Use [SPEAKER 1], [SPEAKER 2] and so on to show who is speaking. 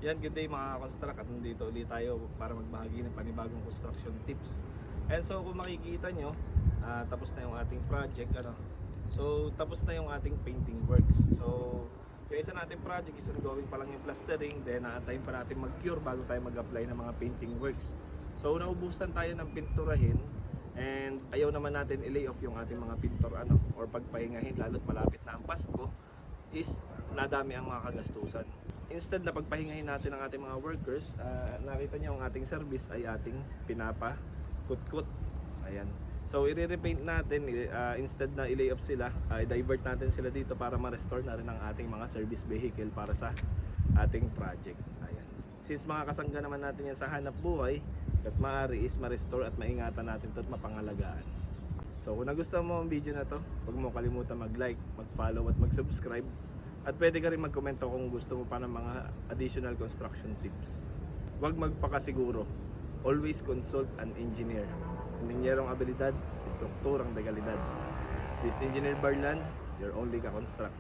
[SPEAKER 1] Yan, good day mga ka-construct, at nandito ulit tayo para magbahagi ng panibagong construction tips. And so kung makikita nyo, tapos na yung ating project. So tapos na yung ating painting works. So yung isa nating project is ongoing pa lang yung plastering. Then naantayin pa natin mag-cure bago tayo mag-apply ng mga painting works. So naubusan tayo ng pinturahin. And ayaw naman natin i-lay off yung ating mga pintor or pagpahingahin, lalo't malapit na ang Pasko, is nadami ang mga kagastusan. Instead na pagpahingahin natin ang ating mga workers, nakita niyo ang ating service ay ating pinapa-kut-kut. Ayan. So i-repaint natin, instead na i-lay off sila, i-divert natin sila dito para ma-restore na rin ang ating mga service vehicle para sa ating project. Ayan. Since mga kasangga naman natin yan sa hanap buhay, at maaari is ma-restore at maingatan natin ito at mapangalagaan. So kung nagustuhan mo ang video na to, huwag mo kalimutan mag-like, mag-follow at mag-subscribe. At pwede ka rin mag-komento kung gusto mo pa ng mga additional construction tips. Huwag magpakasiguro. Always consult an engineer. Inhinyerong abilidad, strukturang legalidad. This Engineer Barlan, your only ka-construct.